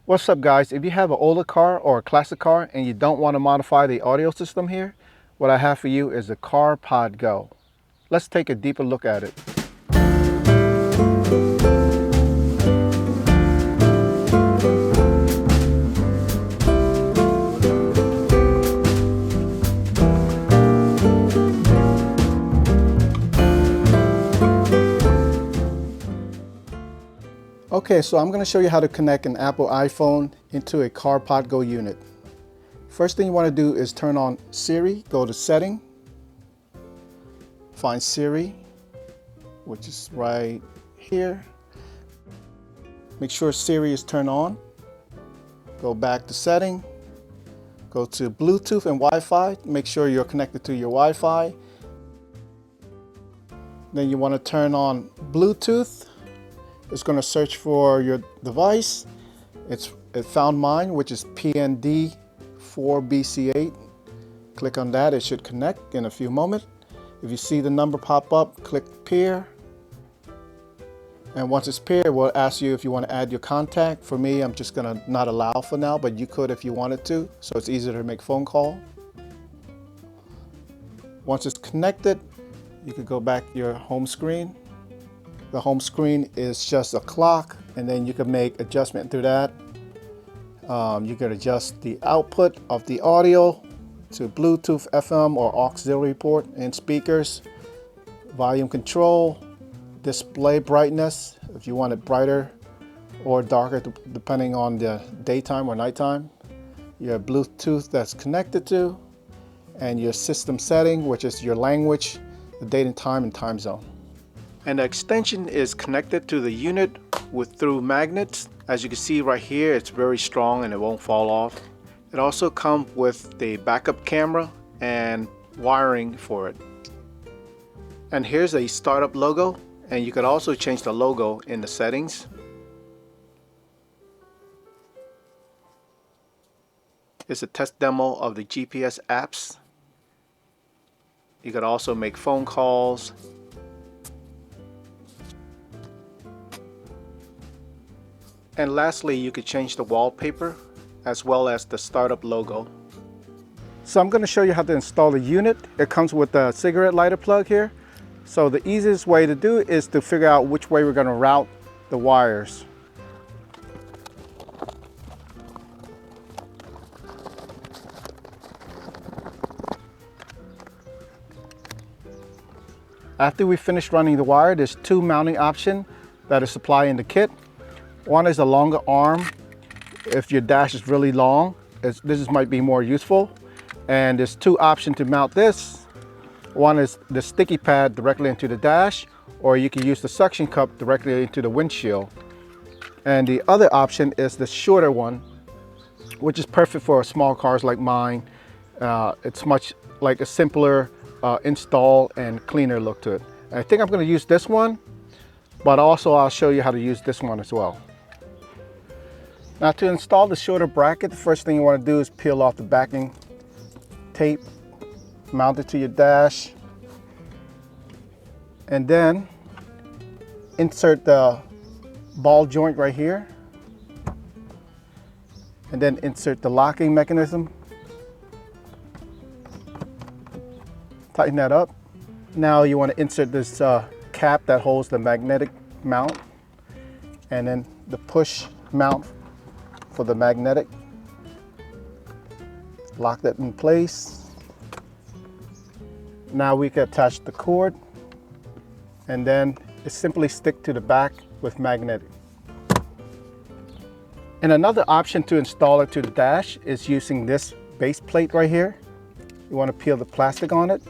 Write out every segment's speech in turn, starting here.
What's up guys, if you have an older car or a classic car and you don't want to modify the audio system here, what I have for you is the Carpodgo. Let's take a deeper look at it. Okay, so I'm going to show you how to connect an Apple iPhone into a Carpodgo unit. First thing you want to do is turn on Siri, go to Setting, find Siri, which is right here. Make sure Siri is turned on. Go back to Setting, go to Bluetooth and Wi-Fi, make sure you're connected to your Wi-Fi. Then you want to turn on Bluetooth. It's going to search for your device. It found mine, which is PND4BC8. Click on that, it should connect in a few moments. If you see the number pop up, click pair. And once it's paired, it will ask you if you want to add your contact. For me, I'm just going to not allow for now, but you could if you wanted to, so it's easier to make phone call. Once it's connected, you could go back to your home screen. The home screen is just a clock, and then you can make adjustment through that. You can adjust the output of the audio to Bluetooth, FM, or auxiliary port and speakers, volume control, display brightness, if you want it brighter or darker depending on the daytime or nighttime, your Bluetooth that's connected to, and your system setting, which is your language, the date and time zone. And the extension is connected to the unit through magnets. As you can see right here, it's very strong and it won't fall off. It also comes with the backup camera and wiring for it. And here's a startup logo, and you could also change the logo in the settings. It's a test demo of the GPS apps. You could also make phone calls. And lastly, you could change the wallpaper as well as the startup logo. So I'm going to show you how to install the unit. It comes with a cigarette lighter plug here. So the easiest way to do it is to figure out which way we're going to route the wires. After we finish running the wire, there's two mounting options that are supplied in the kit. One is a longer arm. If your dash is really long, this might be more useful. And there's two options to mount this. One is the sticky pad directly into the dash, or you can use the suction cup directly into the windshield. And the other option is the shorter one, which is perfect for small cars like mine. It's much like a simpler install and cleaner look to it. And I think I'm going to use this one, but also I'll show you how to use this one as well. Now to install the shorter bracket, the first thing you want to do is peel off the backing tape, mount it to your dash, and then insert the ball joint right here, and then insert the locking mechanism. Tighten that up. Now you want to insert this cap that holds the magnetic mount, and then the push mount for the magnetic. Lock that in place. Now we can attach the cord, and then it simply stick to the back with magnetic. And another option to install it to the dash is using this base plate right here. You want to peel the plastic on it,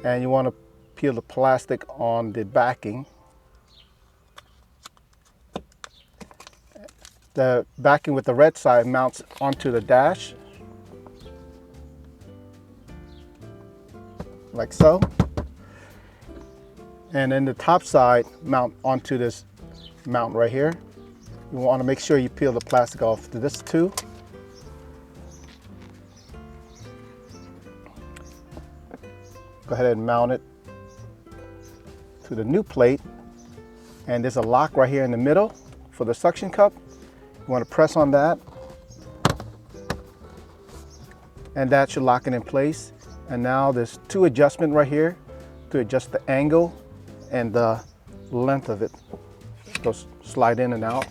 and you want to peel the plastic on the backing. The backing with the red side mounts onto the dash, like so. And then the top side mount onto this mount right here. You want to make sure you peel the plastic off to this too. Go ahead and mount it to the new plate. And there's a lock right here in the middle for the suction cup. You want to press on that, and that should lock it in place. And now there's two adjustments right here to adjust the angle and the length of it. Goes slide in and out.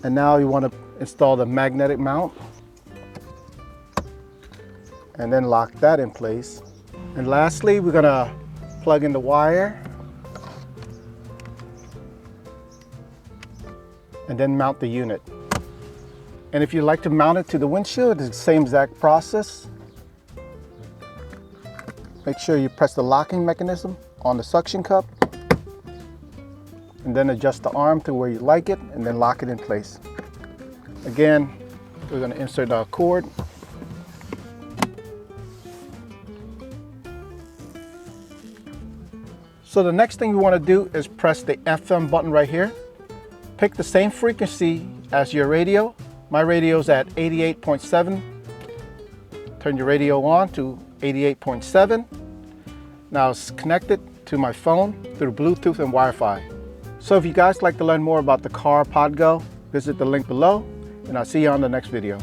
And now you want to install the magnetic mount and then lock that in place. And lastly, we're gonna plug in the wire and then mount the unit. And if you'd like to mount it to the windshield, it's the same exact process. Make sure you press the locking mechanism on the suction cup and then adjust the arm to where you like it and then lock it in place. Again, we're going to insert our cord. So the next thing you want to do is press the FM button right here. Pick the same frequency as your radio. My radio is at 88.7. Turn your radio on to 88.7. Now it's connected to my phone through Bluetooth and Wi-Fi. So if you guys like to learn more about the Carpodgo, visit the link below, and I'll see you on the next video.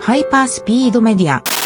ハイパースピードメディア